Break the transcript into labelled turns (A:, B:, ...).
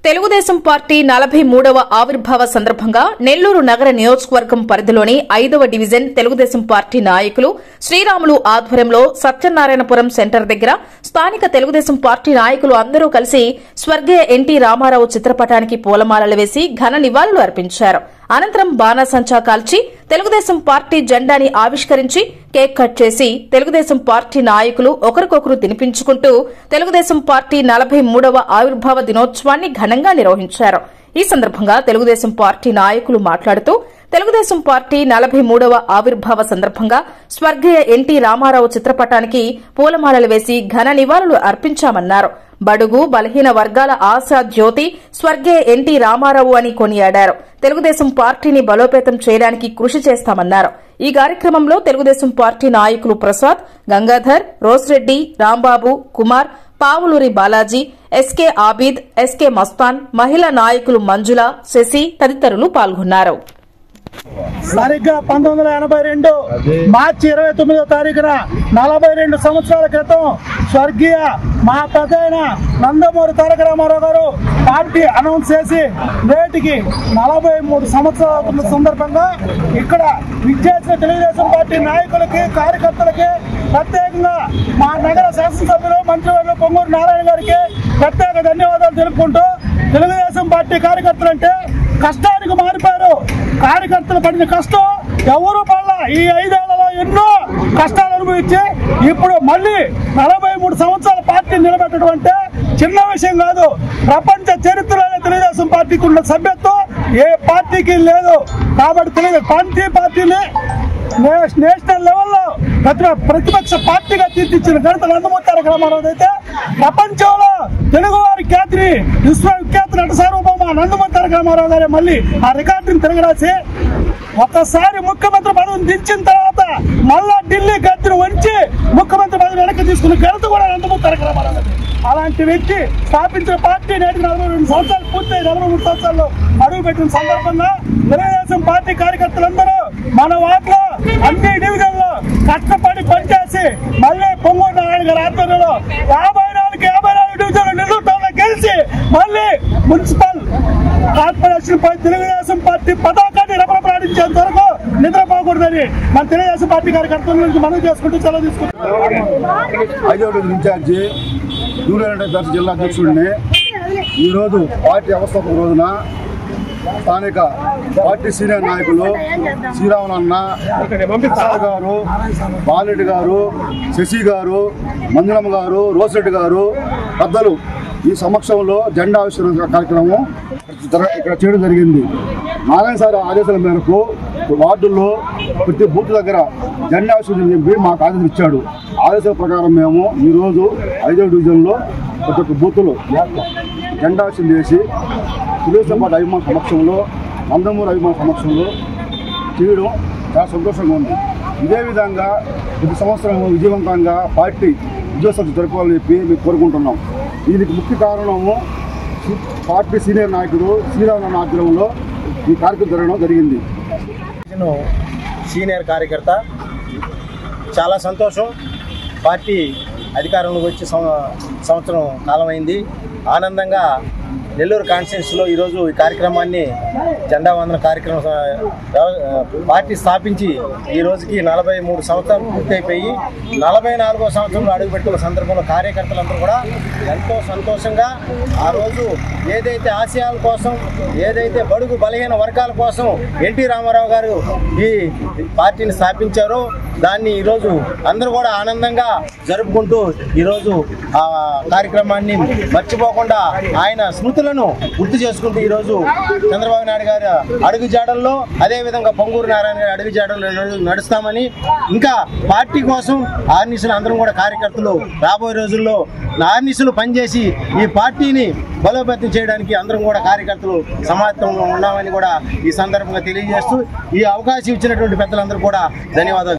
A: Telugu Desam party 43వ ఆవిర్భావ సందర్భంగా నెల్లూరు నగర నియోజకవర్గం పరిధిలోని 5వ డివిజన్ తెలుగుదేశం పార్టీ నాయకులు శ్రీరాములు ఆధ్వర్యంలో సత్యనారాయణపురం సెంటర్ దగ్గర స్థానిక తెలుగుదేశం పార్టీ నాయకులు అందరూ కలిసి స్వర్గీయ ఎన్టీ రామారావు చిత్రపటానికి పూలమాలలు వేసి ఘన నివాళులు అర్పించారు. అనంతరం బాణాసంచా కాల్చి తెలుగుదేశం పార్టీ జెండాని ఆవిష్కరించి కేక్ కట్ చేసి తెలుగుదేశం పార్టీ నాయకులు ఒకరికొకరు తినిపించుకుంటూ తెలుగుదేశం పార్టీ 43వ ఆవిర్భావ దినోత్సవాన్ని ఘనంగా నిర్వహించారు. ఈ సందర్భంగా తెలుగుదేశం పార్టీ నాయకులు మాట్లాడుతూ తెలుగుదేశం పార్టీ 43వ ఆవిర్భావ సందర్భంగా స్వర్గీయ ఎన్టీ రామారావు చిత్రపటానికి పూలమాలలు వేసి ఘన నివాళులు అర్పించామన్నారు. బడుగు బలహీన వర్గాల ఆశా జ్యోతి స్వర్గీయ ఎన్టీ రామారావు అని కొనియాడారు. తెలుగుదేశం పార్టీని బలోపేతం చేయడానికి కృషి చేస్తామన్నారు. ఈ కార్యక్రమంలో తెలుగుదేశం పార్టీ నాయకులు ప్రసాద్, గంగాధర్, రోస్రెడ్డి, రాంబాబు, కుమార్, పావులూరి బాలాజీ, ఎస్కే ఆబీద్, ఎస్కే మస్తాన్, మహిళా నాయకులు మంజుల, శశి తదితరులు పాల్గొన్నారు.
B: సరిగ్గా 1982 మార్చి 29వ తారీఖున 42 సంవత్సరాల క్రితం స్వర్గీయ మా పెద్దయిన నందమూరి తారక రామారావు గారు పార్టీ అనౌన్స్ చేసి నేటికి 43 సంవత్సరాల సందర్భంగా ఇక్కడ విచ్చేసిన తెలుగుదేశం పార్టీ నాయకులకి, కార్యకర్తలకి, ప్రత్యేకంగా మా నగర శాసనసభ్యులు మంత్రివర్యులు పొంగూరు నారాయణ గారికి ప్రత్యేక ధన్యవాదాలు తెలుపుకుంటూ, తెలుగుదేశం పార్టీ కార్యకర్తలు అంటే కష్టానికి మారిపోయారు. కార్యకర్తలు పడిన కష్టం ఎవరు పడలా. ఈ 5 ఏళ్లలో ఎన్నో కష్టాలు అనుభవించి ఇప్పుడు మళ్ళీ 43 సంవత్సరాల పార్టీ నిలబెట్టడం అంటే చిన్న విషయం కాదు. ప్రపంచ చరిత్రలోనే తెలుగుదేశం పార్టీకి ఉన్న సభ్యత్వం ఏ పార్టీకి లేదు. కాబట్టి పార్టీని నేషనల్ లెవెల్లో ప్రతిపక్ష పార్టీగా తీర్చిచ్చిన ఘనత నందమూరి తారక రామారావు అయితే ప్రపంచంలో తెలుగువారి ఖ్యాతిని విశ్వవిఖ్యాత నట సార్వభౌమ నందమూరి తారక రామారావు గారే మళ్ళీ ఆ రికార్డుని తిరగరాసి ఒకసారి ముఖ్యమంత్రి పదవిని దించిన తర్వాత మళ్ళా ఢిల్లీ గద్దెను వంచి ముఖ్యమంత్రి పదవి వెనక్కి తీసుకున్న ఘనత కూడా నందమూరి తారక రామారావు గారు. అలాంటి వ్యక్తి స్థాపించిన పార్టీ నేటికి 42 సంవత్సరాలు పూర్తయి 43 సంవత్సరాల్లో అడుగుపెట్టిన సందర్భంగా తెలుగుదేశం పార్టీ కార్యకర్తలందరూ మన వాటిలో అన్ని డివిజన్లో కష్టపడి పనిచేసి మళ్ళీ పొంగూరు నారాయణ గారి ఆధ్వర్యంలో 54 డివిజన్లు నెల్లూరు టౌన్లో గెలిచి మళ్ళీ మున్సిపల్ కార్పొరేషన్ పై తెలుగుదేశం పార్టీ పతాకాన్ని రెపరెపలాడించేంత వరకు నిద్రపోకూడదని మన తెలుగుదేశం పార్టీ కార్యకర్తల నుంచి మనవి చేసుకుంటూ సెలవు తీసుకుంటున్నాం.
C: 5వ డివిజన్ ఇన్ఛార్జి దూరేంద్ర జిల్లా అధ్యక్షుడిని ఈరోజు పార్టీ వ్యవస్థాపక రోజున స్థానిక పార్టీ సీనియర్ నాయకులు శ్రీరాములన్న గారు, బాలరెడ్డి గారు, శశి గారు, మంజులమ్మ గారు, రోసిరెడ్డి గారు పెద్దలు ఈ సమక్షంలో జెండా ఆవిష్కరణ కార్యక్రమం ఇక్కడ చేయడం జరిగింది. నారాయణ సార్ ఆదేశాల మేరకు వార్డుల్లో ప్రతి బూత్ దగ్గర జెండా ఆవిష్కరణ చెప్పి మాకు ఆదేశం ఇచ్చాడు. ఆదేశాల ప్రకారం మేము ఈరోజు 5వ డివిజన్లో ప్రతి ఒక్క బూత్లో జెండా ఆవిష్కరణ చేసి తెలుగుదేశం పార్టీ అభిమాన సమక్షంలో, నందమూరి అభిమాన సమక్షంలో చేయడం చాలా సంతోషంగా ఉంది. ఇదే విధంగా ప్రతి సంవత్సరం విజయవంతంగా పార్టీ విజయోత్సవం జరుపుకోవాలని చెప్పి మేము కోరుకుంటున్నాం. దీనికి ముఖ్య కారణము పార్టీ సీనియర్ నాయకుడు శ్రీరాములన్న ఆధ్వర్యంలో ఈ కార్యక్రమం జరగడం జరిగింది.
B: నేను సీనియర్ కార్యకర్త, చాలా సంతోషం. పార్టీ అధికారంలోకి వచ్చి సంవత్సరం కాలమైంది. ఆనందంగా నెల్లూరు కాన్స్టిట్యున్సీలో ఈరోజు ఈ కార్యక్రమాన్ని జెండా వందన కార్యక్రమం పార్టీ స్థాపించి ఈ రోజుకి 43 సంవత్సరాలు పూర్తయిపోయి 44వ సంవత్సరంలో అడుగుపెట్టిన సందర్భంలో కార్యకర్తలందరూ కూడా ఎంతో సంతోషంగా ఆ రోజు ఏదైతే ఆశయాల కోసం, ఏదైతే బడుగు బలహీన వర్గాల కోసం ఎన్టీ రామారావు గారు ఈ పార్టీని స్థాపించారో దాన్ని ఈరోజు అందరూ కూడా ఆనందంగా జరుపుకుంటూ ఈరోజు ఆ కార్యక్రమాన్ని మర్చిపోకుండా ఆయన స్మృతులను గుర్తు చేసుకుంటూ ఈరోజు చంద్రబాబు నాయుడు గారి అడుగుజాడల్లో, అదేవిధంగా పొంగూరు నారాయణ గారి అడుగుజాడల్లో నడుస్తామని, ఇంకా పార్టీ కోసం ఆర్నిసులు అందరం కూడా కార్యకర్తలు రాబోయే రోజుల్లో ఆర్నిసులు పనిచేసి ఈ పార్టీని బలోపేతం చేయడానికి అందరం కూడా కార్యకర్తలు సమాయత్తంగా ఉన్నామని కూడా ఈ సందర్భంగా తెలియజేస్తూ ఈ అవకాశం ఇచ్చినటువంటి పెద్దలందరూ కూడా ధన్యవాదాలు.